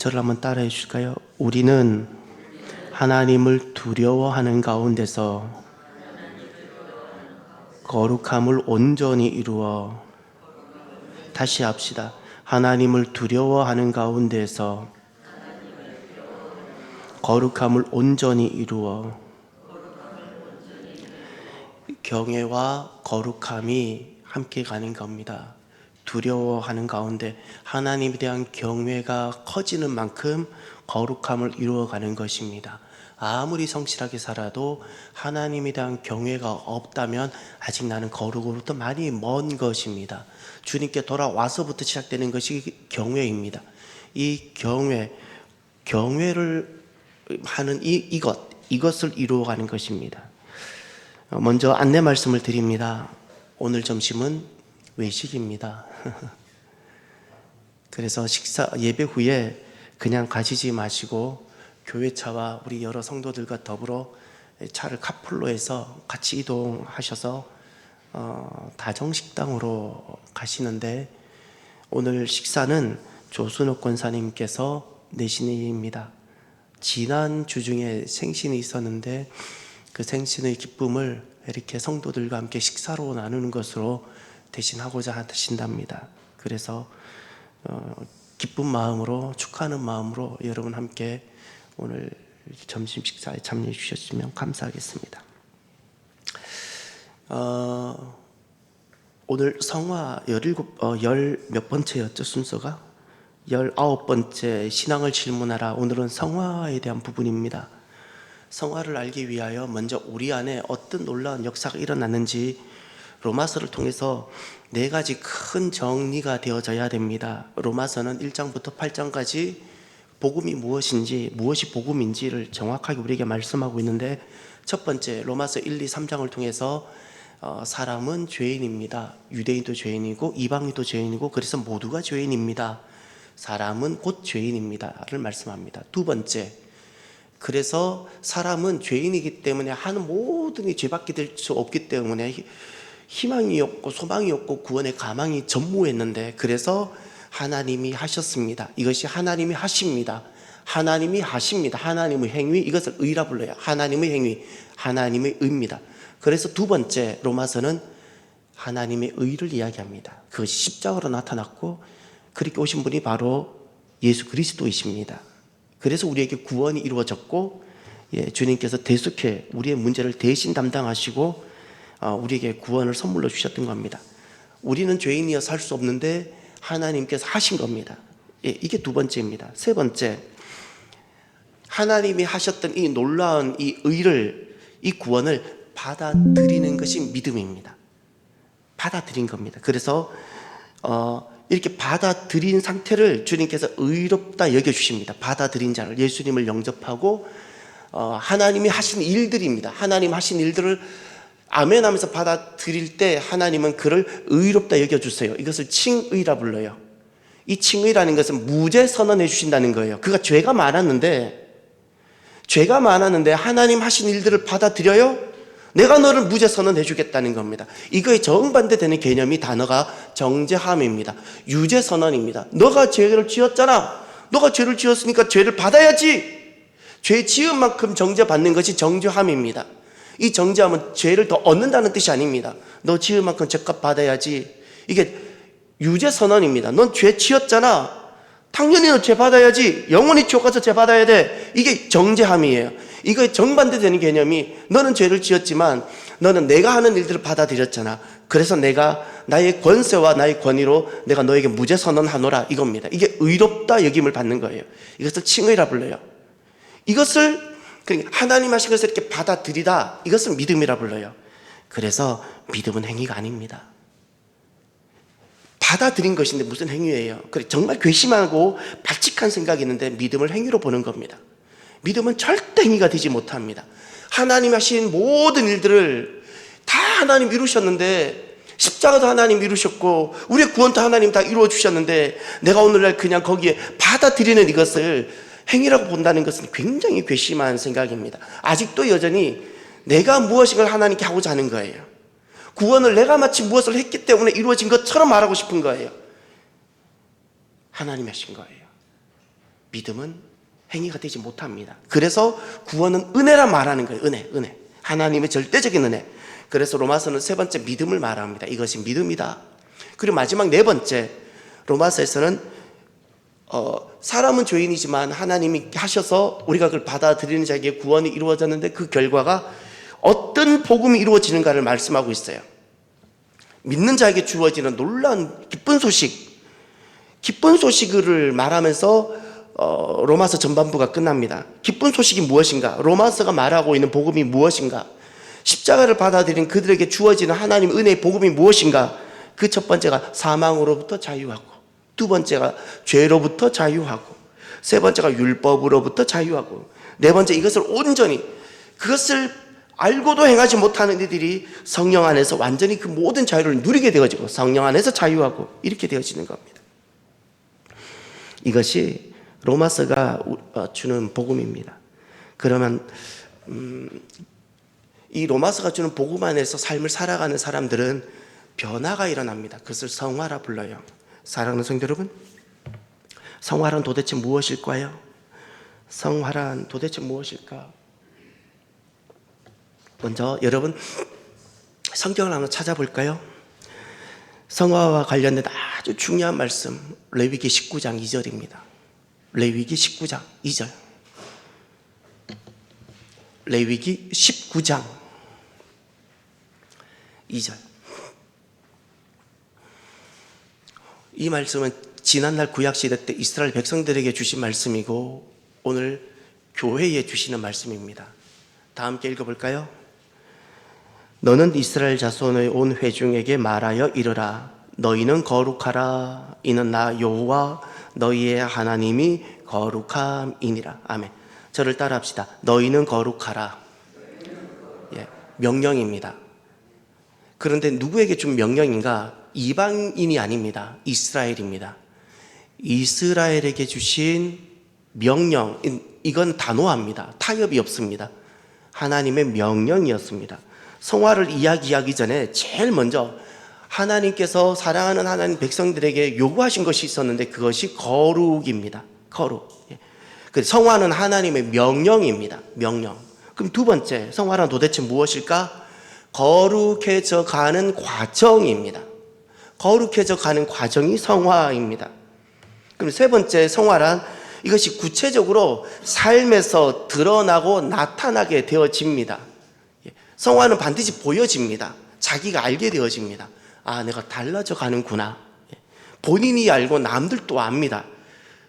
저를 한번 따라해 주실까요? 우리는 하나님을 두려워하는 가운데서 거룩함을 온전히 이루어, 다시 합시다. 하나님을 두려워하는 가운데서 거룩함을 온전히 이루어. 경외와 거룩함이 함께 가는 겁니다. 두려워하는 가운데 하나님에 대한 경외가 커지는 만큼 거룩함을 이루어가는 것입니다. 아무리 성실하게 살아도 하나님에 대한 경외가 없다면 아직 나는 거룩으로부터 많이 먼 것입니다. 주님께 돌아와서부터 시작되는 것이 경외입니다. 이 경외를 하는 이것을 이루어가는 것입니다. 먼저 안내 말씀을 드립니다. 오늘 점심은 외식입니다. 그래서 예배 후에 그냥 가시지 마시고 교회차와 우리 여러 성도들과 더불어 차를 카풀로 해서 같이 이동하셔서 다정식당으로 가시는데, 오늘 식사는 조순옥 권사님께서 내신 일입니다. 지난 주 중에 생신이 있었는데 그 생신의 기쁨을 이렇게 성도들과 함께 식사로 나누는 것으로 대신하고자 하신답니다. 그래서 기쁜 마음으로, 축하하는 마음으로 여러분 함께 오늘 점심 식사에 참여해 주셨으면 감사하겠습니다. 오늘 성화 열 몇 번째였죠? 순서가 19번째 신앙을 질문하라. 오늘은 성화에 대한 부분입니다. 성화를 알기 위하여 먼저 우리 안에 어떤 놀라운 역사가 일어났는지 로마서를 통해서 4가지 큰 정리가 되어져야 됩니다. 로마서는 1장부터 8장까지 복음이 무엇인지, 무엇이 복음인지를 정확하게 우리에게 말씀하고 있는데, 첫 번째 로마서 1, 2, 3장을 통해서 사람은 죄인입니다. 유대인도 죄인이고 이방인도 죄인이고 그래서 모두가 죄인입니다. 사람은 곧 죄인입니다를 말씀합니다. 두 번째, 그래서 사람은 죄인이기 때문에 하는 모든 이 죄밖에 될 수 없기 때문에 희망이 없고 소망이 없고 구원의 가망이 전무했는데, 그래서 하나님이 하셨습니다. 이것이 하나님이 하십니다. 하나님이 하십니다. 하나님의 행위, 이것을 의라 불러요. 하나님의 행위, 하나님의 의입니다. 그래서 두 번째 로마서는 하나님의 의를 이야기합니다. 그것이 십자가로 나타났고 그렇게 오신 분이 바로 예수 그리스도이십니다. 그래서 우리에게 구원이 이루어졌고, 주님께서 대속해 우리의 문제를 대신 담당하시고 우리에게 구원을 선물로 주셨던 겁니다. 우리는 죄인이어 살 수 없는데 하나님께서 하신 겁니다. 이게 두 번째입니다. 세 번째, 하나님이 하셨던 이 놀라운 이 의를, 이 구원을 받아들이는 것이 믿음입니다. 받아들인 겁니다. 그래서 이렇게 받아들인 상태를 주님께서 의롭다 여겨주십니다. 받아들인 자를, 예수님을 영접하고 하나님이 하신 일들입니다. 하나님 하신 일들을 아멘 하면서 받아들일 때 하나님은 그를 의롭다 여겨주세요. 이것을 칭의라 불러요. 이 칭의라는 것은 무죄 선언해 주신다는 거예요. 그가 죄가 많았는데 하나님 하신 일들을 받아들여요? 내가 너를 무죄 선언해 주겠다는 겁니다. 이거에 정반대되는 개념이 단어가 정죄함입니다. 유죄 선언입니다. 너가 죄를 지었잖아. 너가 죄를 지었으니까 죄를 받아야지. 죄 지은 만큼 정죄받는 것이 정죄함입니다. 이 정죄함은 죄를 더 얻는다는 뜻이 아닙니다. 너 지은 만큼 죄값 받아야지. 이게 유죄 선언입니다. 넌 죄 지었잖아. 당연히 너 죄 받아야지. 영원히 지옥 가서 죄 받아야 돼. 이게 정죄함이에요. 이거에 정반대되는 개념이, 너는 죄를 지었지만 너는 내가 하는 일들을 받아들였잖아. 그래서 내가 나의 권세와 나의 권위로 내가 너에게 무죄 선언하노라, 이겁니다. 이게 의롭다 여김을 받는 거예요. 이것을 칭의라 불러요. 이것을 그러니까 하나님 하신 것을 이렇게 받아들이다, 이것을 믿음이라 불러요. 그래서 믿음은 행위가 아닙니다. 받아들인 것인데 무슨 행위예요? 정말 괘씸하고 발칙한 생각이 있는데 믿음을 행위로 보는 겁니다. 믿음은 절대 행위가 되지 못합니다. 하나님 하신 모든 일들을 다 하나님 이루셨는데, 십자가도 하나님 이루셨고 우리의 구원도 하나님 다 이루어 주셨는데, 내가 오늘날 그냥 거기에 받아들이는 이것을 행위라고 본다는 것은 굉장히 괘씸한 생각입니다. 아직도 여전히 내가 무엇인가를 하나님께 하고자 하는 거예요. 구원을 내가 마치 무엇을 했기 때문에 이루어진 것처럼 말하고 싶은 거예요. 하나님이 하신 거예요. 믿음은 행위가 되지 못합니다. 그래서 구원은 은혜라 말하는 거예요. 은혜. 하나님의 절대적인 은혜. 그래서 로마서는 세 번째 믿음을 말합니다. 이것이 믿음이다. 그리고 마지막 네 번째, 로마서에서는 사람은 죄인이지만 하나님이 하셔서 우리가 그걸 받아들이는 자에게 구원이 이루어졌는데 그 결과가 어떤 복음이 이루어지는가를 말씀하고 있어요. 믿는 자에게 주어지는 놀라운 기쁜 소식을 말하면서 로마서 전반부가 끝납니다. 기쁜 소식이 무엇인가? 로마서가 말하고 있는 복음이 무엇인가? 십자가를 받아들인 그들에게 주어지는 하나님 은혜의 복음이 무엇인가? 그 첫 번째가 사망으로부터 자유하고, 두 번째가 죄로부터 자유하고, 세 번째가 율법으로부터 자유하고, 네 번째 이것을 온전히, 그것을 알고도 행하지 못하는 이들이 성령 안에서 완전히 그 모든 자유를 누리게 되어지고 성령 안에서 자유하고 이렇게 되어지는 겁니다. 이것이 로마서가 주는 복음입니다. 그러면 이 로마서가 주는 복음 안에서 삶을 살아가는 사람들은 변화가 일어납니다. 그것을 성화라 불러요. 사랑하는 성도 여러분, 성화란 도대체 무엇일까요? 성화란 도대체 무엇일까? 먼저 여러분 성경을 한번 찾아볼까요? 성화와 관련된 아주 중요한 말씀, 레위기 19장 2절입니다. 레위기 19장 2절. 레위기 19장 2절. 이 말씀은 지난날 구약시대 때 이스라엘 백성들에게 주신 말씀이고 오늘 교회에 주시는 말씀입니다. 다 함께 읽어볼까요? 너는 이스라엘 자손의 온 회중에게 말하여 이르라. 너희는 거룩하라. 이는 나 여호와 너희의 하나님이 거룩함이니라. 아멘. 저를 따라합시다. 너희는 거룩하라. 예, 명령입니다. 그런데 누구에게 준 명령인가? 이방인이 아닙니다. 이스라엘입니다. 이스라엘에게 주신 명령, 이건 단호합니다. 타협이 없습니다. 하나님의 명령이었습니다. 성화를 이야기하기 전에 제일 먼저 하나님께서 사랑하는 하나님 백성들에게 요구하신 것이 있었는데 그것이 거룩입니다. 거룩. 성화는 하나님의 명령입니다. 명령. 그럼 두 번째, 성화란 도대체 무엇일까? 거룩해져 가는 과정입니다. 거룩해져 가는 과정이 성화입니다. 그럼 세 번째, 성화란 이것이 구체적으로 삶에서 드러나고 나타나게 되어집니다. 성화는 반드시 보여집니다. 자기가 알게 되어집니다. 아, 내가 달라져 가는구나. 본인이 알고 남들도 압니다.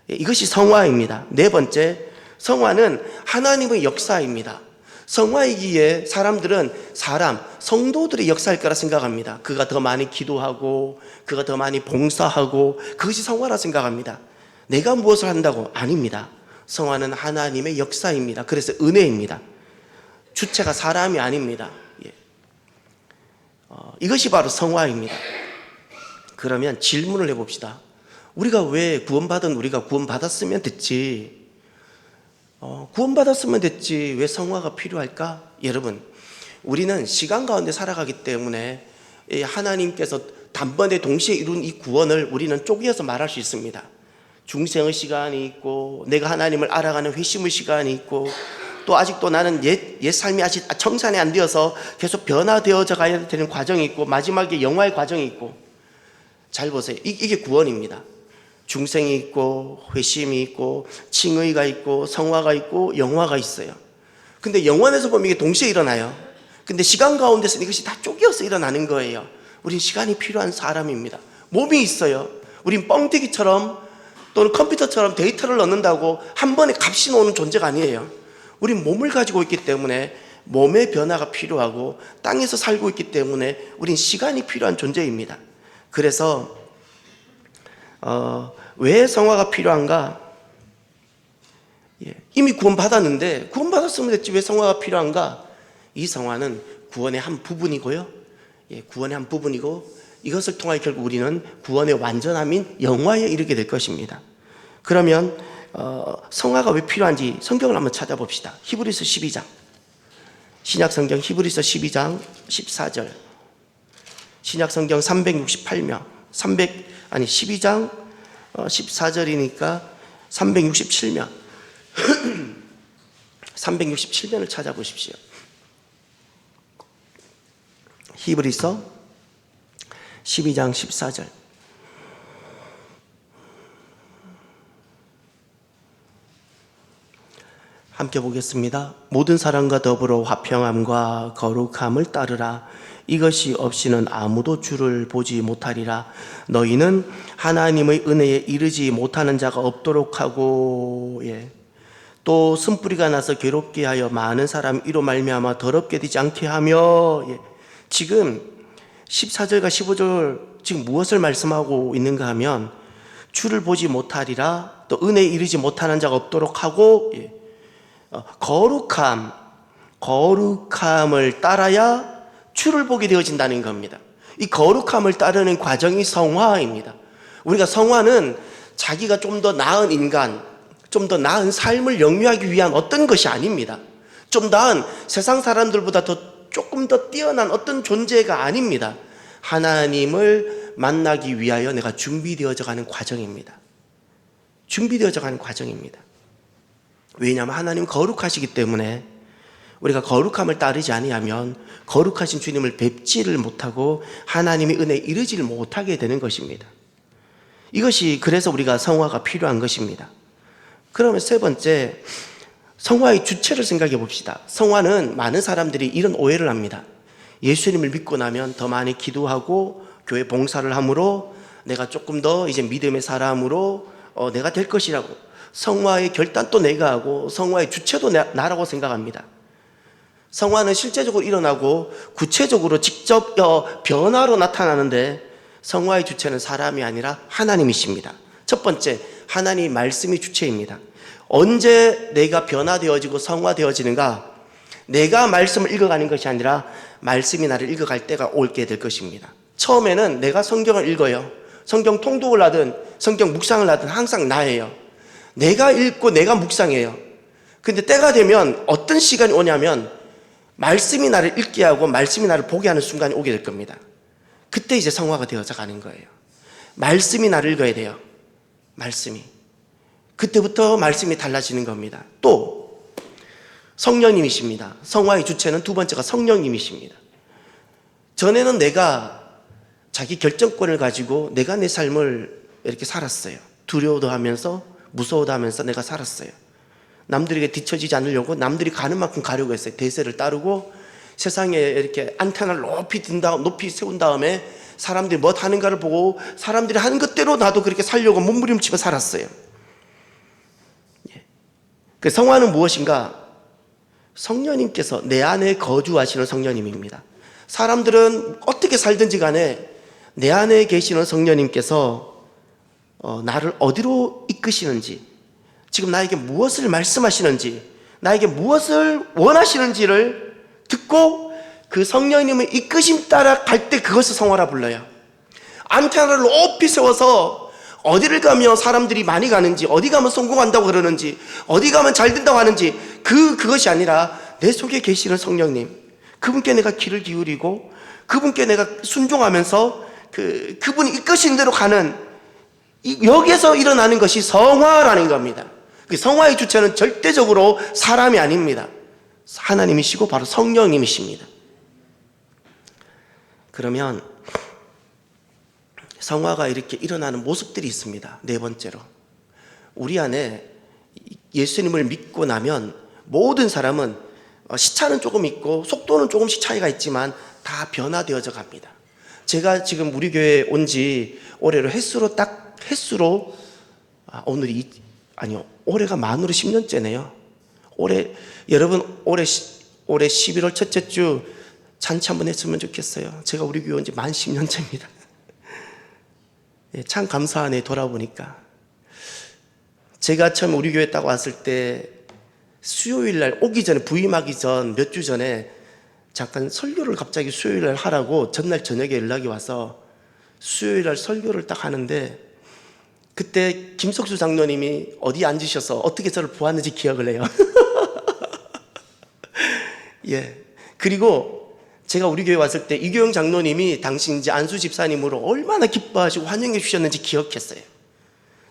이것이 성화입니다. 네 번째, 성화는 하나님의 역사입니다. 성화이기에 사람들은 성도들의 역사일 거라 생각합니다. 그가 더 많이 기도하고 그가 더 많이 봉사하고 그것이 성화라 생각합니다. 내가 무엇을 한다고? 아닙니다. 성화는 하나님의 역사입니다. 그래서 은혜입니다. 주체가 사람이 아닙니다. 이것이 바로 성화입니다. 그러면 질문을 해봅시다. 우리가 왜 우리가 구원받았으면 됐지? 구원받았으면 됐지 왜 성화가 필요할까? 여러분, 우리는 시간 가운데 살아가기 때문에 하나님께서 단번에 동시에 이룬 이 구원을 우리는 쪼개서 말할 수 있습니다. 중생의 시간이 있고 내가 하나님을 알아가는 회심의 시간이 있고 또 아직도 나는 옛 삶이 아직 청산이 안 되어서 계속 변화되어져 가야 되는 과정이 있고 마지막에 영화의 과정이 있고. 잘 보세요. 이게 구원입니다. 중생이 있고 회심이 있고 칭의가 있고 성화가 있고 영화가 있어요. 근데 영원에서 보면 이게 동시에 일어나요. 근데 시간 가운데서 이것이 다 쪼개어서 일어나는 거예요. 우린 시간이 필요한 사람입니다. 몸이 있어요. 우린 뻥튀기처럼 또는 컴퓨터처럼 데이터를 넣는다고 한 번에 값이 나오는 존재가 아니에요. 우린 몸을 가지고 있기 때문에 몸의 변화가 필요하고 땅에서 살고 있기 때문에 우린 시간이 필요한 존재입니다. 그래서 왜 성화가 필요한가? 이미 구원받았는데 구원받았으면 됐지 왜 성화가 필요한가? 이 성화는 구원의 한 부분이고요. 구원의 한 부분이고 이것을 통하여 결국 우리는 구원의 완전함인 영화에 이르게 될 것입니다. 그러면 성화가 왜 필요한지 성경을 한번 찾아봅시다. 히브리서 12장. 신약성경 히브리서 12장 14절. 신약성경 368명. 12장 14절이니까 367면 367면을 찾아보십시오. 히브리서 12장 14절. 함께 보겠습니다. 모든 사람과 더불어 화평함과 거룩함을 따르라. 이것이 없이는 아무도 주를 보지 못하리라. 너희는 하나님의 은혜에 이르지 못하는 자가 없도록 하고, 또 쓴뿌리가 나서 괴롭게 하여 많은 사람이 이로 말미암아 더럽게 되지 않게 하며. 지금 14절과 15절 지금 무엇을 말씀하고 있는가 하면, 주를 보지 못하리라, 또 은혜에 이르지 못하는 자가 없도록 하고, 거룩함을 따라야 주를 보게 되어진다는 겁니다. 이 거룩함을 따르는 과정이 성화입니다. 우리가 성화는 자기가 좀 더 나은 인간, 좀 더 나은 삶을 영위하기 위한 어떤 것이 아닙니다. 좀 나은 세상 사람들보다 조금 더 뛰어난 어떤 존재가 아닙니다. 하나님을 만나기 위하여 내가 준비되어져 가는 과정입니다. 준비되어져 가는 과정입니다. 왜냐하면 하나님은 거룩하시기 때문에 우리가 거룩함을 따르지 아니하면 거룩하신 주님을 뵙지를 못하고 하나님의 은혜에 이르지를 못하게 되는 것입니다. 이것이 그래서 우리가 성화가 필요한 것입니다. 그러면 세 번째, 성화의 주체를 생각해 봅시다. 성화는 많은 사람들이 이런 오해를 합니다. 예수님을 믿고 나면 더 많이 기도하고 교회 봉사를 함으로 내가 조금 더 이제 믿음의 사람으로 내가 될 것이라고, 성화의 결단도 내가 하고 성화의 주체도 나라고 생각합니다. 성화는 실제적으로 일어나고 구체적으로 직접 변화로 나타나는데, 성화의 주체는 사람이 아니라 하나님이십니다. 첫 번째, 하나님 말씀이 주체입니다. 언제 내가 변화되어지고 성화되어지는가? 내가 말씀을 읽어가는 것이 아니라 말씀이 나를 읽어갈 때가 올게 될 것입니다. 처음에는 내가 성경을 읽어요. 성경 통독을 하든 성경 묵상을 하든 항상 나예요. 내가 읽고 내가 묵상해요. 근데 때가 되면 어떤 시간이 오냐면 말씀이 나를 읽게 하고 말씀이 나를 보게 하는 순간이 오게 될 겁니다. 그때 이제 성화가 되어져 가는 거예요. 말씀이 나를 읽어야 돼요. 말씀이. 그때부터 말씀이 달라지는 겁니다. 또 성령님이십니다. 성화의 주체는 두 번째가 성령님이십니다. 전에는 내가 자기 결정권을 가지고 내가 내 삶을 이렇게 살았어요. 두려워도 하면서 무서워도 하면서 내가 살았어요. 남들에게 뒤처지지 않으려고 남들이 가는 만큼 가려고 했어요. 대세를 따르고 세상에 이렇게 안테나를 높이 세운 다음에 사람들이 뭐 하는가를 보고 사람들이 하는 것대로 나도 그렇게 살려고 몸부림치며 살았어요. 그 성화는 무엇인가? 성령님께서 내 안에 거주하시는 성령님입니다. 사람들은 어떻게 살든지 간에 내 안에 계시는 성령님께서 나를 어디로 이끄시는지, 지금 나에게 무엇을 말씀하시는지, 나에게 무엇을 원하시는지를 듣고 그 성령님의 이끄심 따라 갈 때 그것을 성화라 불러요. 안테나를 높이 세워서 어디를 가면 사람들이 많이 가는지, 어디 가면 성공한다고 그러는지, 어디 가면 잘 된다고 하는지, 그것이 아니라 내 속에 계시는 성령님, 그분께 내가 귀를 기울이고 그분께 내가 순종하면서 그분이 이끄신 대로 가는, 여기에서 일어나는 것이 성화라는 겁니다. 성화의 주체는 절대적으로 사람이 아닙니다. 하나님이시고 바로 성령님이십니다. 그러면 성화가 이렇게 일어나는 모습들이 있습니다. 네 번째로, 우리 안에 예수님을 믿고 나면 모든 사람은 시차는 조금 있고 속도는 조금씩 차이가 있지만 다 변화되어져 갑니다. 제가 지금 우리 교회에 온 지 올해로 올해가 만으로 10년째네요. 여러분 올해 11월 첫째 주 잔치 한번 했으면 좋겠어요. 제가 우리 교회 온 지 만 10년째입니다. 참 감사하네. 돌아보니까 제가 처음 우리 교회 딱 왔을 때 수요일날 오기 전에, 부임하기 전 몇 주 전에 잠깐 설교를 갑자기 수요일날 하라고 전날 저녁에 연락이 와서 수요일날 설교를 딱 하는데, 그때 김석수 장로님이 어디 앉으셔서 어떻게 저를 보았는지 기억을 해요. 예. 그리고 제가 우리 교회 왔을 때 이교영 장로님이 당시 이제 안수 집사님으로 얼마나 기뻐하시고 환영해 주셨는지 기억했어요.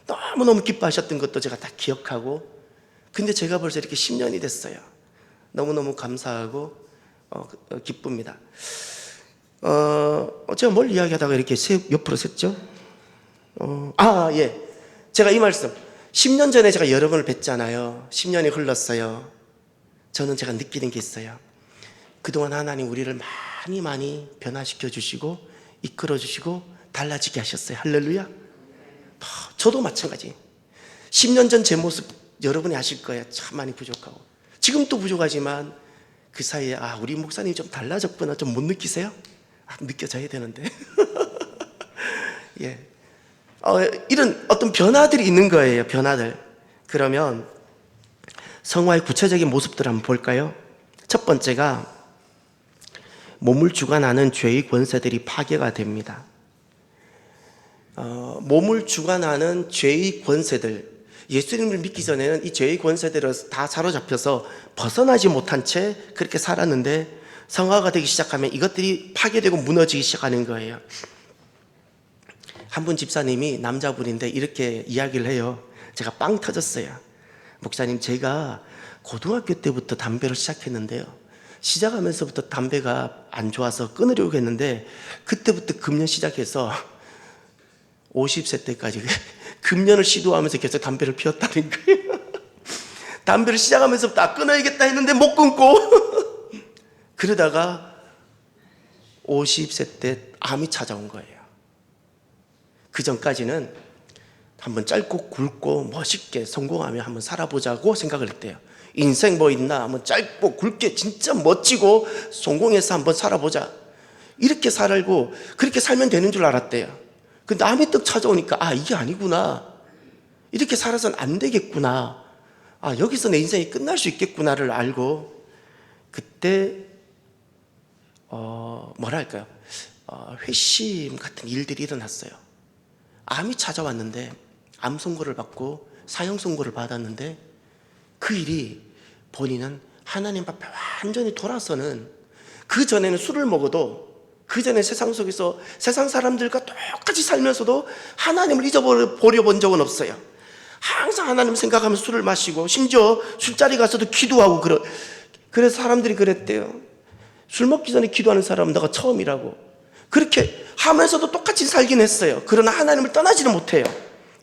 너무너무 기뻐하셨던 것도 제가 다 기억하고, 근데 제가 벌써 이렇게 10년이 됐어요. 너무너무 감사하고 기쁩니다. 제가 뭘 이야기하다가 이렇게 옆으로 샜죠? 예. 제가 이 말씀, 10년 전에 제가 여러분을 뵀잖아요. 10년이 흘렀어요. 저는 제가 느끼는 게 있어요. 그동안 하나님 우리를 많이 변화시켜 주시고 이끌어 주시고 달라지게 하셨어요. 할렐루야. 저도 마찬가지. 10년 전 제 모습 여러분이 아실 거예요. 참 많이 부족하고, 지금도 부족하지만 그 사이에 우리 목사님이 좀 달라졌구나 좀 못 느끼세요? 느껴져야 되는데. 예. 이런 어떤 변화들이 있는 거예요. 변화들. 그러면 성화의 구체적인 모습들을 한번 볼까요? 첫 번째가 몸을 주관하는 죄의 권세들이 파괴가 됩니다. 몸을 주관하는 죄의 권세들, 예수님을 믿기 전에는 이 죄의 권세들을 다 사로잡혀서 벗어나지 못한 채 그렇게 살았는데, 성화가 되기 시작하면 이것들이 파괴되고 무너지기 시작하는 거예요. 한 분 집사님이 남자분인데 이렇게 이야기를 해요. 제가 빵 터졌어요. 목사님, 제가 고등학교 때부터 담배를 시작했는데요, 시작하면서부터 담배가 안 좋아서 끊으려고 했는데 그때부터 금연 시작해서 50세 때까지 금연을 시도하면서 계속 담배를 피웠다는 거예요. 담배를 시작하면서부터 끊어야겠다 했는데 못 끊고 그러다가 50세 때 암이 찾아온 거예요. 그 전까지는 한번 짧고 굵고 멋있게 성공하며 한번 살아보자고 생각을 했대요. 인생 뭐 있나, 한번 짧고 굵게 진짜 멋지고 성공해서 한번 살아보자, 이렇게 살고 그렇게 살면 되는 줄 알았대요. 근데 암이 떡 찾아오니까 이게 아니구나, 이렇게 살아서는 안 되겠구나, 여기서 내 인생이 끝날 수 있겠구나를 알고, 그때 뭐랄까요, 회심 같은 일들이 일어났어요. 암이 찾아왔는데 암 선고를 받고 사형 선고를 받았는데, 그 일이 본인은 하나님 앞에 완전히 돌아서는, 그 전에는 술을 먹어도, 그 전에 세상 속에서 세상 사람들과 똑같이 살면서도 하나님을 잊어버려 본 적은 없어요. 항상 하나님 생각하면서 술을 마시고, 심지어 술자리 가서도 기도하고 그래서 사람들이 그랬대요. 술 먹기 전에 기도하는 사람은 너가 처음이라고. 그렇게 하면서도 똑같이 살긴 했어요. 그러나 하나님을 떠나지는 못해요.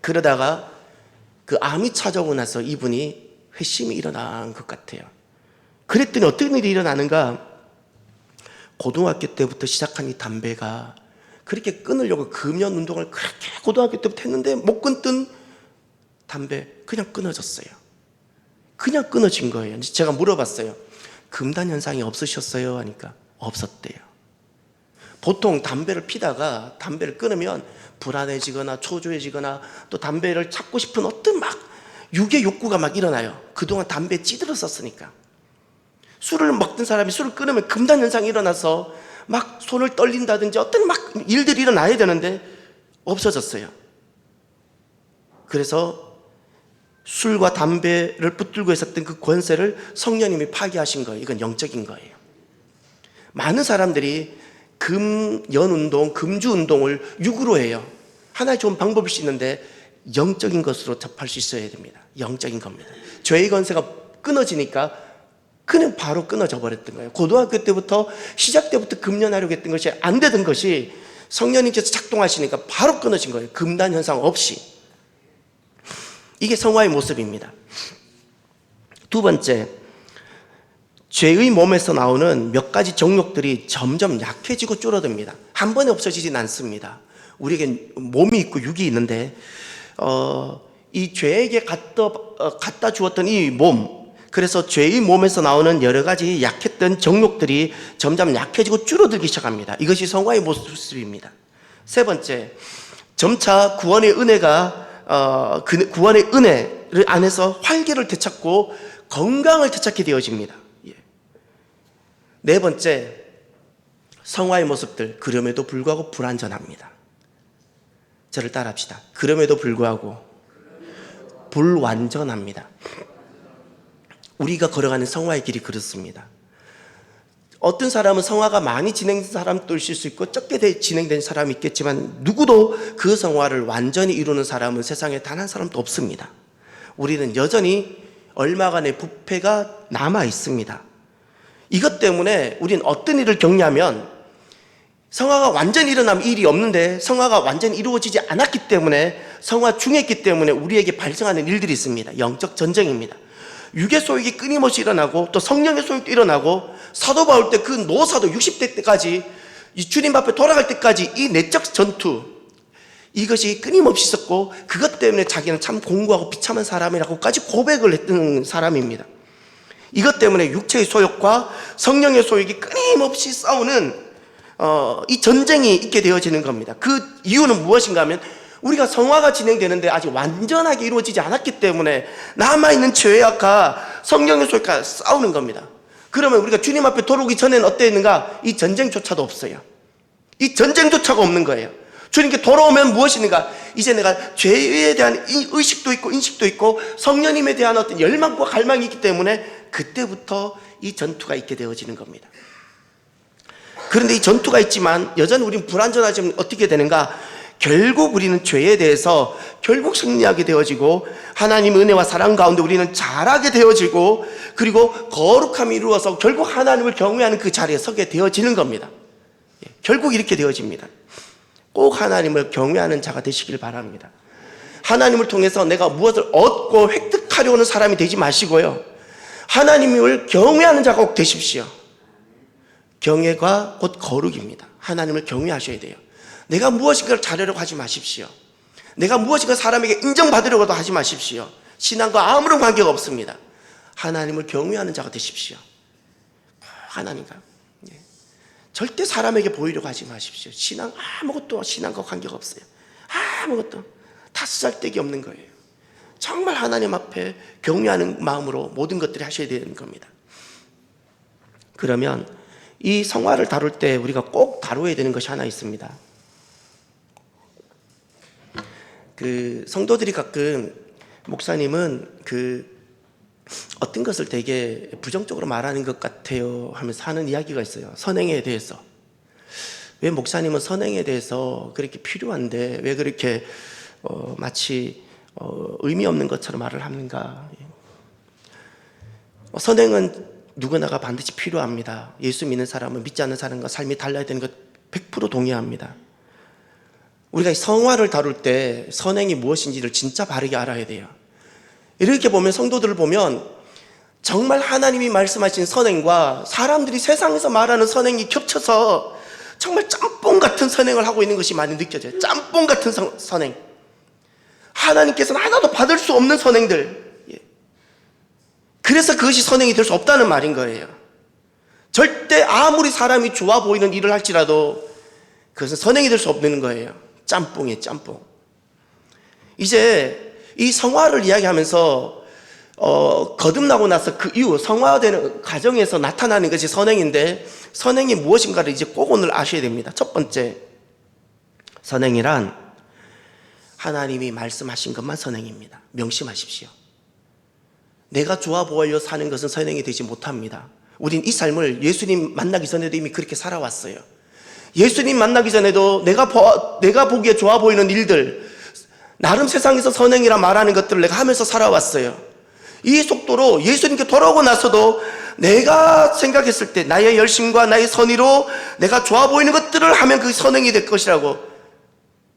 그러다가 그 암이 찾아오고 나서 이분이 회심이 일어난 것 같아요. 그랬더니 어떤 일이 일어나는가? 고등학교 때부터 시작한 이 담배가 그렇게 끊으려고 금연 운동을 그렇게 고등학교 때부터 했는데 못 끊던 담배 그냥 끊어졌어요. 그냥 끊어진 거예요. 제가 물어봤어요. 금단 현상이 없으셨어요? 하니까 없었대요. 보통 담배를 피다가 담배를 끊으면 불안해지거나 초조해지거나 또 담배를 찾고 싶은 어떤 유괴 욕구가 일어나요. 그동안 담배에 찌들었었으니까. 술을 먹던 사람이 술을 끊으면 금단 현상이 일어나서 손을 떨린다든지 어떤 일들이 일어나야 되는데 없어졌어요. 그래서 술과 담배를 붙들고 있었던 그 권세를 성령님이 파괴하신 거예요. 이건 영적인 거예요. 많은 사람들이 금연운동, 금주운동을 육으로 해요. 하나의 좋은 방법일 수 있는데 영적인 것으로 접할 수 있어야 됩니다. 영적인 겁니다. 죄의 권세가 끊어지니까 그냥 바로 끊어져 버렸던 거예요. 고등학교 때부터 시작 때부터 금연하려고 했던 것이 안 되던 것이 성령님께서 작동하시니까 바로 끊어진 거예요. 금단 현상 없이. 이게 성화의 모습입니다. 두 번째, 죄의 몸에서 나오는 몇 가지 정욕들이 점점 약해지고 줄어듭니다. 한 번에 없어지진 않습니다. 우리에게 몸이 있고 육이 있는데 이 죄에게 갖다 주었던 이 몸, 그래서 죄의 몸에서 나오는 여러 가지 약했던 정욕들이 점점 약해지고 줄어들기 시작합니다. 이것이 성화의 모습입니다. 세 번째, 점차 구원의 은혜가 구원의 은혜를 안에서 활기를 되찾고 건강을 되찾게 되어집니다. 네 번째, 성화의 모습들, 그럼에도 불구하고 불완전합니다. 저를 따라합시다. 그럼에도 불구하고 불완전합니다. 우리가 걸어가는 성화의 길이 그렇습니다. 어떤 사람은 성화가 많이 진행된 사람도 있을 수 있고 적게 진행된 사람이 있겠지만 누구도 그 성화를 완전히 이루는 사람은 세상에 단 한 사람도 없습니다. 우리는 여전히 얼마간의 부패가 남아 있습니다. 이것 때문에 우리는 어떤 일을 겪냐면 성화가 완전히 일어나면 일이 없는데 성화가 완전히 이루어지지 않았기 때문에 성화 중했기 때문에 우리에게 발생하는 일들이 있습니다. 영적 전쟁입니다. 육의 소욕이 끊임없이 일어나고 또 성령의 소욕도 일어나고 사도 바울 때 그 노사도 60대 때까지 이 주님 앞에 돌아갈 때까지 이 내적 전투 이것이 끊임없이 있었고 그것 때문에 자기는 참 공고하고 비참한 사람이라고까지 고백을 했던 사람입니다. 이것 때문에 육체의 소욕과 성령의 소욕이 끊임없이 싸우는 이 전쟁이 있게 되어지는 겁니다. 그 이유는 무엇인가 하면 우리가 성화가 진행되는데 아직 완전하게 이루어지지 않았기 때문에 남아있는 죄악과 성령의 소욕과 싸우는 겁니다. 그러면 우리가 주님 앞에 돌아오기 전에는 어땠는가? 이 전쟁조차도 없어요. 이 전쟁조차가 없는 거예요. 주님께 돌아오면 무엇이는가? 이제 내가 죄에 대한 의식도 있고 인식도 있고 성령님에 대한 어떤 열망과 갈망이 있기 때문에 그때부터 이 전투가 있게 되어지는 겁니다. 그런데 이 전투가 있지만 여전히 우리는 불완전하지만 어떻게 되는가? 결국 우리는 죄에 대해서 결국 승리하게 되어지고 하나님의 은혜와 사랑 가운데 우리는 자라게 되어지고 그리고 거룩함이 이루어서 결국 하나님을 경외하는 그 자리에 서게 되어지는 겁니다. 결국 이렇게 되어집니다. 꼭 하나님을 경외하는 자가 되시길 바랍니다. 하나님을 통해서 내가 무엇을 얻고 획득하려는 사람이 되지 마시고요. 하나님을 경외하는 자가 꼭 되십시오. 경외가 곧 거룩입니다. 하나님을 경외하셔야 돼요. 내가 무엇인가를 잘하려고 하지 마십시오. 내가 무엇인가 사람에게 인정받으려고도 하지 마십시오. 신앙과 아무런 관계가 없습니다. 하나님을 경외하는 자가 되십시오. 하나님과 절대 사람에게 보이려고 하지 마십시오. 아무것도 신앙과 관계가 없어요. 아무것도 다 쓰잘데기 없는 거예요. 정말 하나님 앞에 경외하는 마음으로 모든 것들을 하셔야 되는 겁니다. 그러면 이 성화를 다룰 때 우리가 꼭 다루어야 되는 것이 하나 있습니다. 성도들이 가끔 목사님은 어떤 것을 되게 부정적으로 말하는 것 같아요 하면서 하는 이야기가 있어요. 선행에 대해서. 왜 목사님은 선행에 대해서 그렇게 필요한데 왜 그렇게 마치 의미 없는 것처럼 말을 하는가? 선행은 누구나가 반드시 필요합니다. 예수 믿는 사람은 믿지 않는 사람과 삶이 달라야 되는 것 100% 동의합니다. 우리가 성화를 다룰 때 선행이 무엇인지를 진짜 바르게 알아야 돼요. 이렇게 보면 성도들을 보면 정말 하나님이 말씀하신 선행과 사람들이 세상에서 말하는 선행이 겹쳐서 정말 짬뽕 같은 선행을 하고 있는 것이 많이 느껴져요. 짬뽕 같은 선행. 하나님께서는 하나도 받을 수 없는 선행들. 그래서 그것이 선행이 될 수 없다는 말인 거예요. 절대 아무리 사람이 좋아 보이는 일을 할지라도 그것은 선행이 될 수 없는 거예요. 짬뽕이에요, 짬뽕. 이제 이 성화를 이야기하면서 거듭나고 나서 그 이후 성화되는 과정에서 나타나는 것이 선행인데 선행이 무엇인가를 이제 꼭 오늘 아셔야 됩니다. 첫 번째, 선행이란 하나님이 말씀하신 것만 선행입니다. 명심하십시오. 내가 좋아 보이려 사는 것은 선행이 되지 못합니다. 우린 이 삶을 예수님 만나기 전에도 이미 그렇게 살아왔어요. 예수님 만나기 전에도 내가 보기에 좋아 보이는 일들, 나름 세상에서 선행이라 말하는 것들을 내가 하면서 살아왔어요. 이 속도로 예수님께 돌아오고 나서도 내가 생각했을 때 나의 열심과 나의 선의로 내가 좋아 보이는 것들을 하면 그게 선행이 될 것이라고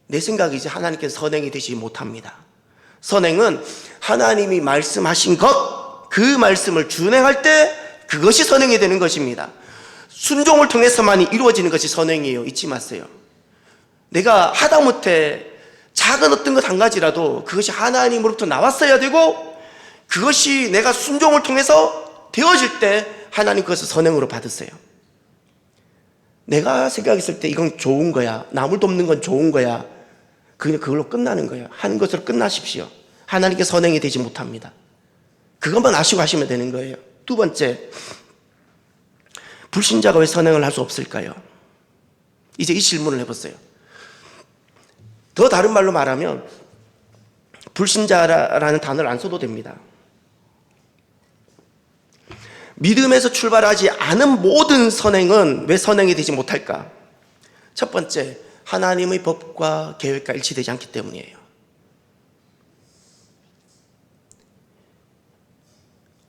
내 생각이지 하나님께서 선행이 되지 못합니다. 선행은 하나님이 말씀하신 것, 그 말씀을 준행할 때 그것이 선행이 되는 것입니다. 순종을 통해서만이 이루어지는 것이 선행이에요. 잊지 마세요. 내가 하다못해 작은 어떤 것 한 가지라도 그것이 하나님으로부터 나왔어야 되고 그것이 내가 순종을 통해서 되어질 때 하나님 그것을 선행으로 받으세요. 내가 생각했을 때 이건 좋은 거야, 남을 돕는 건 좋은 거야, 그냥 그걸로 끝나는 거예요. 하는 것으로 끝나십시오. 하나님께 선행이 되지 못합니다. 그것만 아시고 하시면 되는 거예요. 두 번째, 불신자가 왜 선행을 할 수 없을까요? 이제 이 질문을 해보세요. 더 다른 말로 말하면 불신자라는 단어를 안 써도 됩니다. 믿음에서 출발하지 않은 모든 선행은 왜 선행이 되지 못할까? 첫 번째, 하나님의 법과 계획과 일치되지 않기 때문이에요.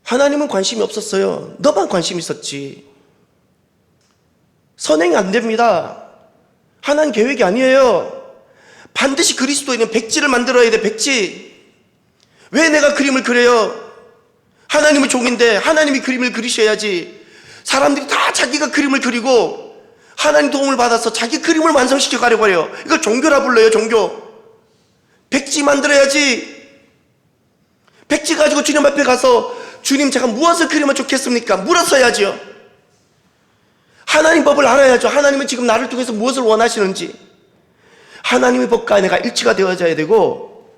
하나님은 관심이 없었어요. 너만 관심 있었지. 선행이 안 됩니다. 하나님 계획이 아니에요. 반드시 그리스도인은 백지를 만들어야 돼. 백지. 왜 내가 그림을 그려요? 하나님의 종인데 하나님이 그림을 그리셔야지. 사람들이 다 자기가 그림을 그리고 하나님 도움을 받아서 자기 그림을 완성시켜 가려고 해요. 이걸 종교라 불러요. 종교. 백지 만들어야지. 백지 가지고 주님 앞에 가서 주님, 제가 무엇을 그리면 좋겠습니까? 물었어야죠. 하나님 법을 알아야죠. 하나님은 지금 나를 통해서 무엇을 원하시는지. 하나님의 법과 내가 일치가 되어져야 되고,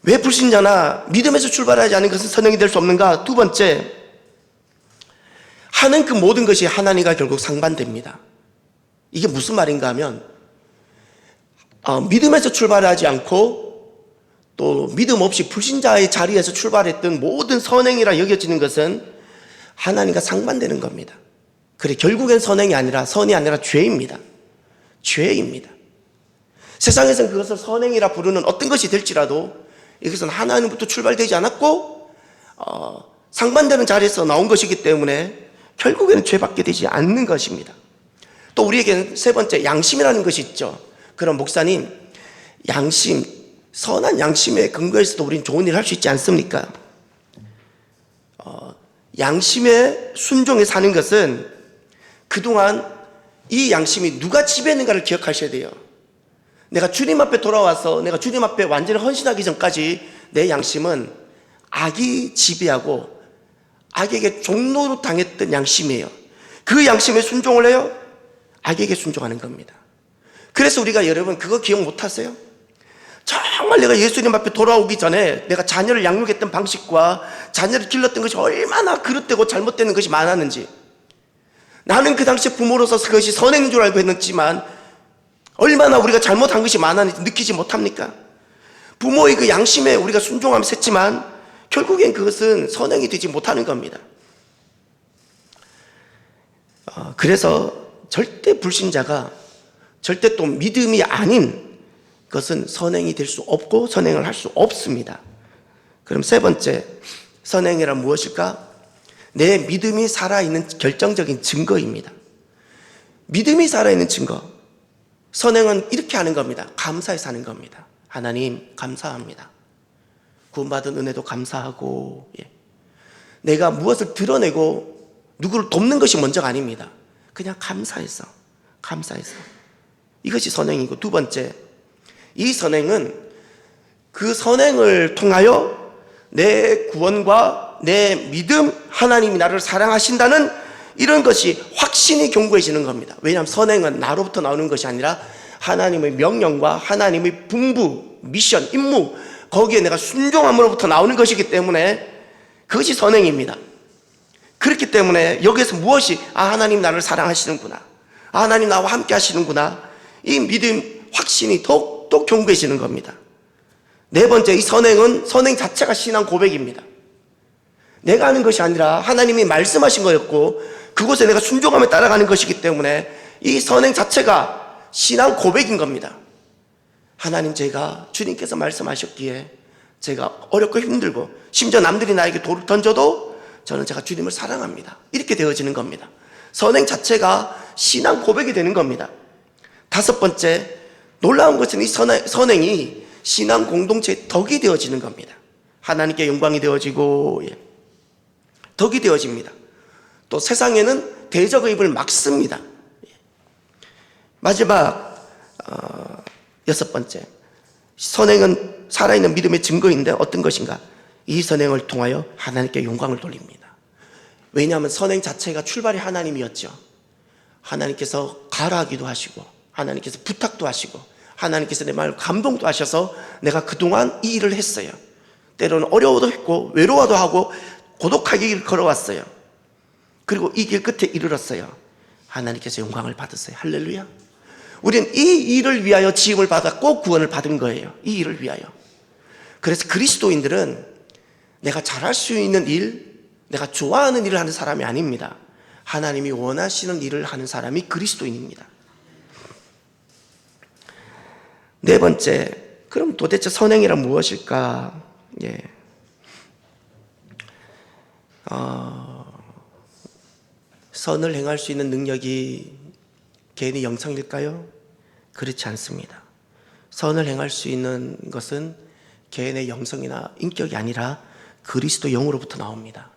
왜 불신자나 믿음에서 출발하지 않은 것은 선행이 될 수 없는가? 두 번째, 하는 그 모든 것이 하나님과 결국 상반됩니다. 이게 무슨 말인가 하면, 믿음에서 출발하지 않고 또 믿음 없이 불신자의 자리에서 출발했던 모든 선행이라 여겨지는 것은 하나님과 상반되는 겁니다. 그래, 결국엔 선행이 아니라, 선이 아니라 죄입니다. 죄입니다. 세상에서는 그것을 선행이라 부르는 어떤 것이 될지라도 이것은 하나님부터 출발되지 않았고 상반되는 자리에서 나온 것이기 때문에 결국에는 죄받게 되지 않는 것입니다. 또 우리에게는 세 번째, 양심이라는 것이 있죠. 그럼 목사님, 양심, 선한 양심에 근거해서도 우리는 좋은 일을 할 수 있지 않습니까? 양심에 순종해 사는 것은 그동안 이 양심이 누가 지배했는가를 기억하셔야 돼요. 내가 주님 앞에 돌아와서 내가 주님 앞에 완전히 헌신하기 전까지 내 양심은 악이 지배하고 악에게 종노릇 당했던 양심이에요. 그 양심에 순종을 해요? 악에게 순종하는 겁니다. 그래서 우리가 여러분 그거 기억 못 하세요? 정말 내가 예수님 앞에 돌아오기 전에 내가 자녀를 양육했던 방식과 자녀를 길렀던 것이 얼마나 그릇되고 잘못되는 것이 많았는지, 나는 그 당시 부모로서 그것이 선행인 줄 알고 했지만 얼마나 우리가 잘못한 것이 많았는지 느끼지 못합니까? 부모의 그 양심에 우리가 순종하면서 했지만 결국엔 그것은 선행이 되지 못하는 겁니다. 그래서 절대 불신자가 절대 또 믿음이 아닌 그것은 선행이 될 수 없고 선행을 할 수 없습니다. 그럼 세 번째, 선행이란 무엇일까? 내 믿음이 살아있는 결정적인 증거입니다. 믿음이 살아있는 증거. 선행은 이렇게 하는 겁니다. 감사해서 하는 겁니다. 하나님 감사합니다. 구원받은 은혜도 감사하고, 내가 무엇을 드러내고 누구를 돕는 것이 먼저가 아닙니다. 그냥 감사해서. 이것이 선행이고, 두 번째, 이 선행은 그 선행을 통하여 내 구원과 내 믿음, 하나님이 나를 사랑하신다는 이런 것이 확신이 견고해지는 겁니다. 왜냐하면 선행은 나로부터 나오는 것이 아니라 하나님의 명령과 하나님의 분부, 미션, 임무, 거기에 내가 순종함으로부터 나오는 것이기 때문에 그것이 선행입니다. 그렇기 때문에 여기에서 무엇이 하나님 나를 사랑하시는구나, 하나님 나와 함께 하시는구나, 이 믿음, 확신이 더욱더 견고해지는 겁니다. 네 번째, 이 선행은 선행 자체가 신앙 고백입니다. 내가 하는 것이 아니라 하나님이 말씀하신 거였고 그곳에 내가 순종하며 따라가는 것이기 때문에 이 선행 자체가 신앙 고백인 겁니다. 하나님, 제가 주님께서 말씀하셨기에 제가 어렵고 힘들고 심지어 남들이 나에게 돌을 던져도 저는 제가 주님을 사랑합니다. 이렇게 되어지는 겁니다. 선행 자체가 신앙 고백이 되는 겁니다. 다섯 번째, 놀라운 것은 이 선행이 신앙 공동체의 덕이 되어지는 겁니다. 하나님께 영광이 되어지고 덕이 되어집니다. 또 세상에는 대적의 입을 막습니다. 마지막 여섯 번째, 선행은 살아있는 믿음의 증거인데 어떤 것인가? 이 선행을 통하여 하나님께 영광을 돌립니다. 왜냐하면 선행 자체가 출발이 하나님이었죠. 하나님께서 가라 하기도 하시고 하나님께서 부탁도 하시고 하나님께서 내 마음을 감동도 하셔서 내가 그동안 이 일을 했어요. 때로는 어려워도 했고 외로워도 하고 고독하게 길 걸어왔어요. 그리고 이 길 끝에 이르렀어요. 하나님께서 영광을 받으세요. 할렐루야. 우리는 이 일을 위하여 지음을 받았고 구원을 받은 거예요. 이 일을 위하여. 그래서 그리스도인들은 내가 잘할 수 있는 일, 내가 좋아하는 일을 하는 사람이 아닙니다. 하나님이 원하시는 일을 하는 사람이 그리스도인입니다. 네 번째, 그럼 도대체 선행이란 무엇일까? 선을 행할 수 있는 능력이 개인의 영성일까요? 그렇지 않습니다. 선을 행할 수 있는 것은 개인의 영성이나 인격이 아니라 그리스도 영으로부터 나옵니다.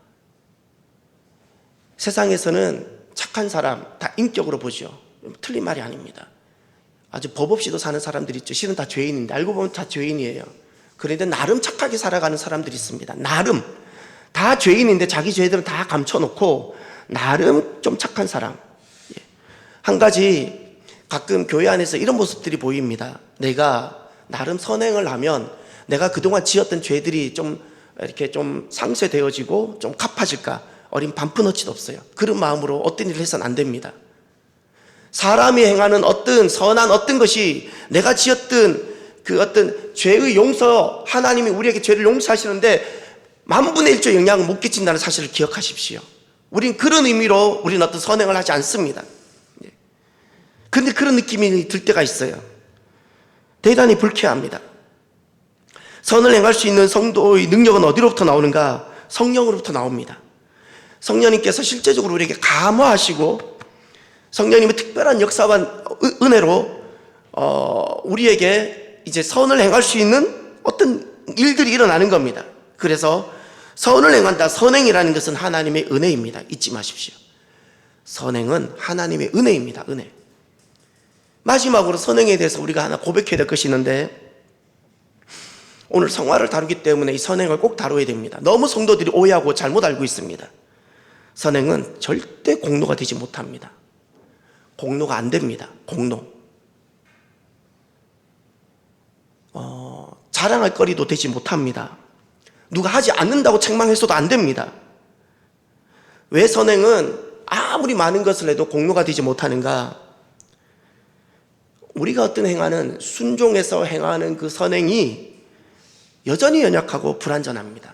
세상에서는 착한 사람 다 인격으로 보죠. 틀린 말이 아닙니다. 아주 법 없이도 사는 사람들이 있죠. 실은 다 죄인인데 알고 보면 다 죄인이에요. 그런데 나름 착하게 살아가는 사람들이 있습니다. 나름 다 죄인인데 자기 죄들은 다 감춰놓고 나름 좀 착한 사람. 한 가지 가끔 교회 안에서 이런 모습들이 보입니다. 내가 나름 선행을 하면 내가 그동안 지었던 죄들이 좀 이렇게 좀 상쇄되어지고 좀 갚아질까? 어린 반푼어치도 없어요. 그런 마음으로 어떤 일을 해서는 안 됩니다. 사람이 행하는 어떤 선한 어떤 것이 내가 지었던 그 어떤 죄의 용서, 하나님이 우리에게 죄를 용서하시는데 만분의 1조 영향을 못 끼친다는 사실을 기억하십시오. 우린 그런 의미로 우리는 어떤 선행을 하지 않습니다. 근데 그런 느낌이 들 때가 있어요. 대단히 불쾌합니다. 선을 행할 수 있는 성도의 능력은 어디로부터 나오는가? 성령으로부터 나옵니다. 성령님께서 실제적으로 우리에게 감화하시고 성령님의 특별한 역사와 은혜로 우리에게 이제 선을 행할 수 있는 어떤 일들이 일어나는 겁니다. 그래서 선을 행한다. 선행이라는 것은 하나님의 은혜입니다. 잊지 마십시오. 선행은 하나님의 은혜입니다. 은혜. 마지막으로 선행에 대해서 우리가 하나 고백해야 될 것이 있는데, 오늘 성화를 다루기 때문에 이 선행을 꼭 다뤄야 됩니다. 너무 성도들이 오해하고 잘못 알고 있습니다. 선행은 절대 공로가 되지 못합니다. 공로가 안 됩니다. 공로. 자랑할 거리도 되지 못합니다. 누가 하지 않는다고 책망했어도 안 됩니다. 왜 선행은 아무리 많은 것을 해도 공로가 되지 못하는가? 우리가 어떤 행하는 순종해서 행하는 그 선행이 여전히 연약하고 불완전합니다.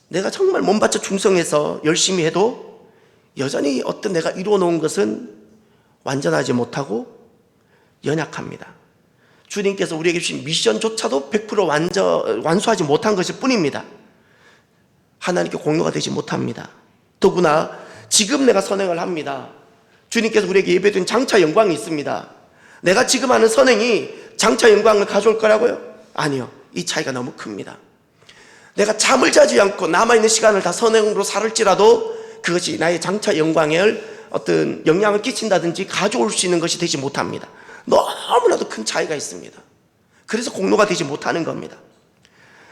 내가 정말 몸바쳐 충성해서 열심히 해도 여전히 어떤 내가 이루어 놓은 것은 완전하지 못하고 연약합니다. 주님께서 우리에게 주신 미션조차도 100% 완수하지 못한 것일 뿐입니다. 하나님께 공로가 되지 못합니다. 더구나 지금 내가 선행을 합니다. 주님께서 우리에게 예배드린 장차 영광이 있습니다. 내가 지금 하는 선행이 장차 영광을 가져올 거라고요? 아니요. 이 차이가 너무 큽니다. 내가 잠을 자지 않고 남아있는 시간을 다 선행으로 살을지라도 그것이 나의 장차 영광에 어떤 영향을 끼친다든지 가져올 수 있는 것이 되지 못합니다. 너무나도 큰 차이가 있습니다. 그래서 공로가 되지 못하는 겁니다.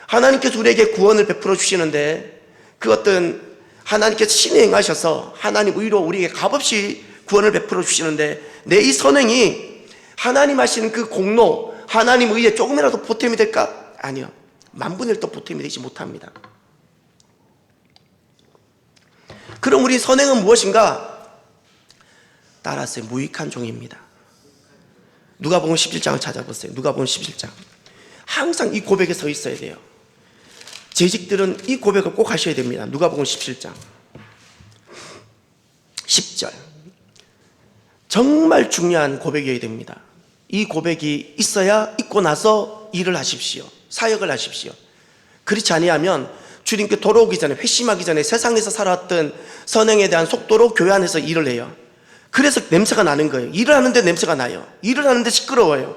하나님께서 우리에게 구원을 베풀어 주시는데 그 어떤 하나님께서 신이 행하셔서 하나님 의로 우리에게 값없이 구원을 베풀어 주시는데 내 이 선행이 하나님 하시는 그 공로, 하나님 의에 조금이라도 보탬이 될까? 아니요. 만분의 1도 보탬이 되지 못합니다. 그럼 우리 선행은 무엇인가? 따라서 무익한 종입니다. 누가복음 17장을 찾아보세요. 누가복음 17장. 항상 이 고백에 서 있어야 돼요. 재직들은 이 고백을 꼭 하셔야 됩니다. 누가복음 17장 10절. 정말 중요한 고백이어야 됩니다. 이 고백이 있어야 있고 나서 일을 하십시오. 사역을 하십시오. 그렇지 아니하면 주님께 돌아오기 전에, 회심하기 전에 세상에서 살아왔던 선행에 대한 속도로 교회 안에서 일을 해요. 그래서 냄새가 나는 거예요. 일을 하는데 냄새가 나요. 일을 하는데 시끄러워요.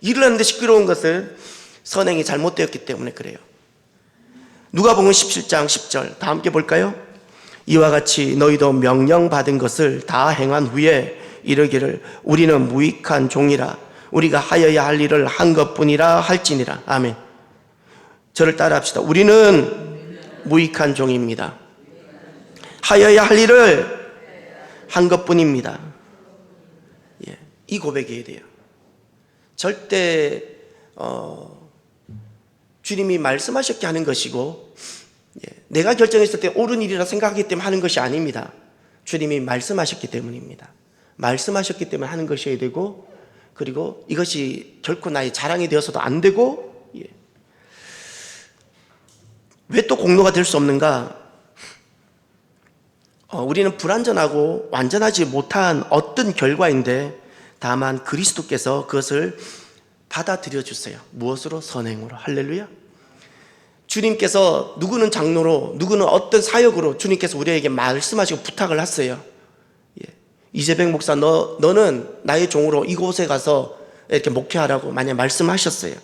일을 하는데 시끄러운 것은 선행이 잘못되었기 때문에 그래요. 누가복음 17장 10절 다 함께 볼까요? 이와 같이 너희도 명령받은 것을 다 행한 후에 이르기를 우리는 무익한 종이라 우리가 하여야 할 일을 한 것뿐이라 할지니라. 아멘. 저를 따라합시다. 우리는 무익한 종입니다. 하여야 할 일을 한 것뿐입니다. 예, 이 고백이어야 돼요. 절대 주님이 말씀하셨게 하는 것이고 내가 결정했을 때 옳은 일이라 생각하기 때문에 하는 것이 아닙니다. 주님이 말씀하셨기 때문입니다. 말씀하셨기 때문에 하는 것이어야 되고, 그리고 이것이 결코 나의 자랑이 되어서도 안 되고, 왜 또 공로가 될 수 없는가? 우리는 불완전하고 완전하지 못한 어떤 결과인데 다만 그리스도께서 그것을 받아들여 주세요. 무엇으로? 선행으로. 할렐루야. 주님께서 누구는 장로로, 누구는 어떤 사역으로 주님께서 우리에게 말씀하시고 부탁을 하세요. 이재백 목사, 너는 나의 종으로 이곳에 가서 이렇게 목회하라고 만약 말씀하셨어요.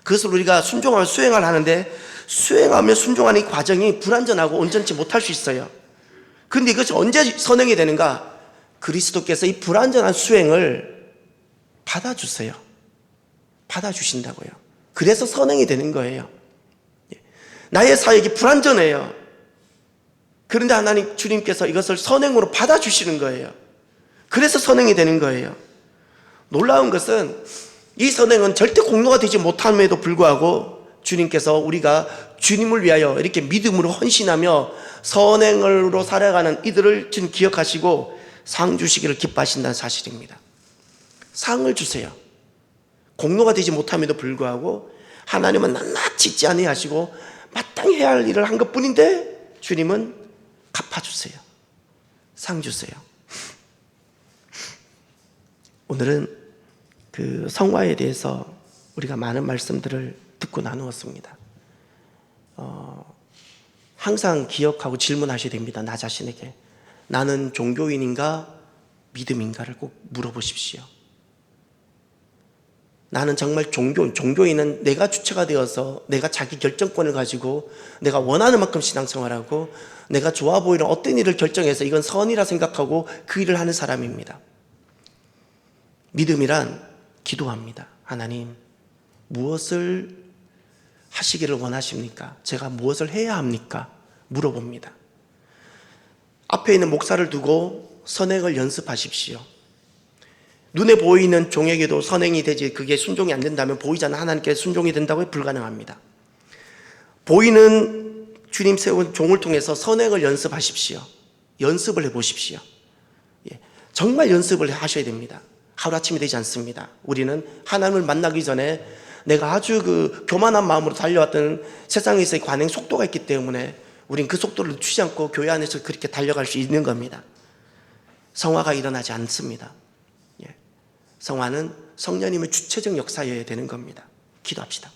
그것을 우리가 순종하면 수행을 하는데, 수행하며 순종하는 이 과정이 불완전하고 온전치 못할 수 있어요. 그런데 이것이 언제 선행이 되는가? 그리스도께서 이 불완전한 수행을 받아주세요. 받아주신다고요. 그래서 선행이 되는 거예요. 나의 사역이 불완전해요. 그런데 하나님 주님께서 이것을 선행으로 받아주시는 거예요. 그래서 선행이 되는 거예요. 놀라운 것은 이 선행은 절대 공로가 되지 못함에도 불구하고 주님께서 우리가 주님을 위하여 이렇게 믿음으로 헌신하며 선행으로 살아가는 이들을 주님 기억하시고 상 주시기를 기뻐하신다는 사실입니다. 상을 주세요. 공로가 되지 못함에도 불구하고 하나님은 낱낱이 잊지 아니하시고 마땅히 해야 할 일을 한 것뿐인데 주님은 갚아주세요. 상 주세요. 오늘은 그 성화에 대해서 우리가 많은 말씀들을 듣고 나누었습니다. 항상 기억하고 질문하셔야 됩니다. 나 자신에게 나는 종교인인가 믿음인가를 꼭 물어보십시오. 나는 정말 종교인은 내가 주체가 되어서 내가 자기 결정권을 가지고 내가 원하는 만큼 신앙생활하고 내가 좋아 보이는 어떤 일을 결정해서 이건 선이라 생각하고 그 일을 하는 사람입니다. 믿음이란 기도합니다. 하나님, 무엇을 하시기를 원하십니까? 제가 무엇을 해야 합니까? 물어봅니다. 앞에 있는 목사를 두고 선행을 연습하십시오. 눈에 보이는 종에게도 선행이 되지 그게 순종이 안 된다면 보이지 않는 하나님께 순종이 된다고 불가능합니다. 보이는 주님 세운 종을 통해서 선행을 연습하십시오. 연습을 해보십시오. 정말 연습을 하셔야 됩니다. 하루아침이 되지 않습니다. 우리는 하나님을 만나기 전에 내가 아주 그 교만한 마음으로 달려왔던 세상에서의 관행 속도가 있기 때문에 우린 그 속도를 늦추지 않고 교회 안에서 그렇게 달려갈 수 있는 겁니다. 성화가 일어나지 않습니다. 성화는 성령님의 주체적 역사여야 되는 겁니다. 기도합시다.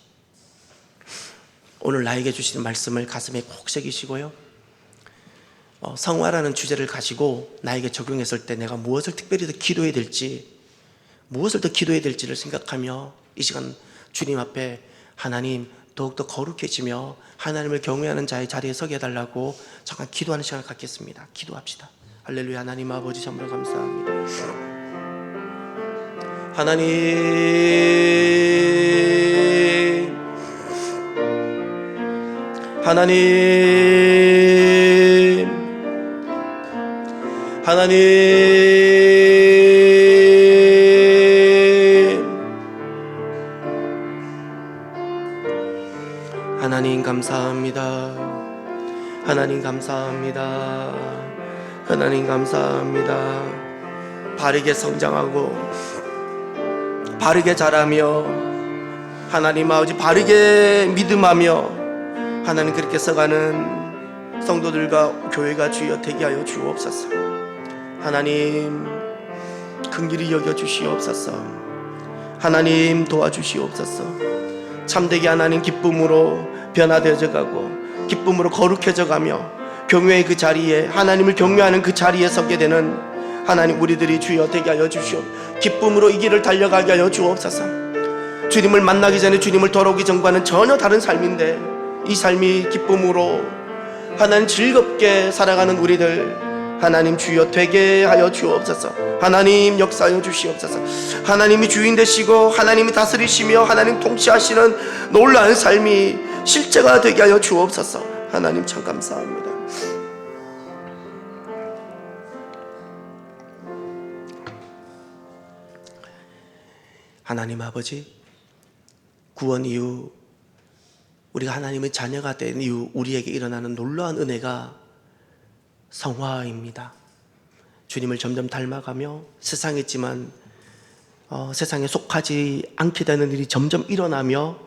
오늘 나에게 주시는 말씀을 가슴에 꼭 새기시고요. 성화라는 주제를 가지고 나에게 적용했을 때 내가 무엇을 특별히 더 기도해야 될지, 무엇을 더 기도해야 될지를 생각하며 이 시간 주님 앞에 하나님 더욱더 거룩해지며 하나님을 경외하는 자의 자리에 서게 해달라고 잠깐 기도하는 시간을 갖겠습니다. 기도합시다. 할렐루야. 하나님 아버지 정말 감사합니다. 하나님, 하나님, 하나님 감사합니다. 하나님 감사합니다. 하나님 감사합니다. 바르게 성장하고 바르게 자라며 하나님 아버지 바르게 믿음하며 하나님 그렇게 써가는 성도들과 교회가 주여 되게 하여 주옵소서. 하나님 긍휼히 여겨 주시옵소서. 하나님 도와주시옵소서. 참되게 하나님 기쁨으로 변화되어져 가고 기쁨으로 거룩해져 가며 경외의 그 자리에 하나님을 경외하는 그 자리에 서게 되는 하나님 우리들이 주여 되게 하여 주시옵. 기쁨으로 이 길을 달려가게 하여 주옵소서. 주님을 만나기 전에 주님을 돌아오기 전과는 전혀 다른 삶인데 이 삶이 기쁨으로 하나님 즐겁게 살아가는 우리들 하나님 주여 되게 하여 주옵소서. 하나님 역사하여 주시옵소서. 하나님이 주인 되시고 하나님이 다스리시며 하나님 통치하시는 놀라운 삶이 실제가 되게 하여 주옵소서. 하나님 참 감사합니다. 하나님 아버지, 구원 이후 우리가 하나님의 자녀가 된 이후 우리에게 일어나는 놀라운 은혜가 성화입니다. 주님을 점점 닮아가며 세상에 있지만 세상에 속하지 않게 되는 일이 점점 일어나며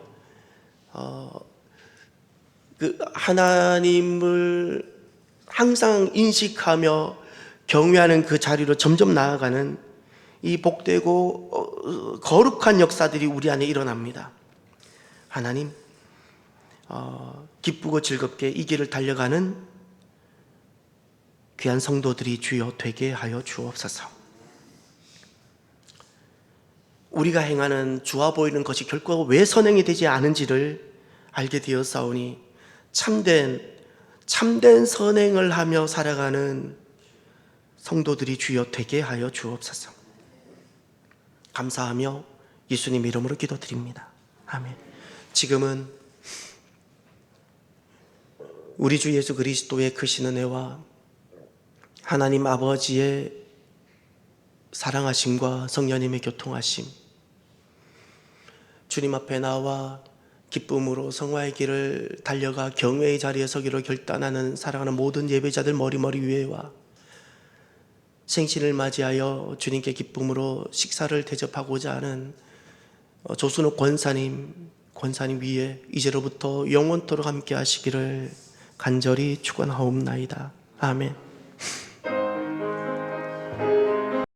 그 하나님을 항상 인식하며 경외하는 그 자리로 점점 나아가는 이 복되고 거룩한 역사들이 우리 안에 일어납니다. 하나님, 기쁘고 즐겁게 이 길을 달려가는 귀한 성도들이 주여 되게 하여 주옵소서. 우리가 행하는 좋아 보이는 것이 결코 왜 선행이 되지 않은지를 알게 되었사오니 참된 선행을 하며 살아가는 성도들이 주여 되게 하여 주옵소서. 감사하며 예수님 이름으로 기도드립니다. 아멘. 지금은 우리 주 예수 그리스도의 크신 은혜와 하나님 아버지의 사랑하심과 성령님의 교통하심, 주님 앞에 나와 기쁨으로 성화의 길을 달려가 경외의 자리에 서기로 결단하는 사랑하는 모든 예배자들 머리 위에와 생신을 맞이하여 주님께 기쁨으로 식사를 대접하고자 하는 조순옥 권사님 위에 이제로부터 영원토록 함께 하시기를 간절히 축원하옵나이다. 아멘.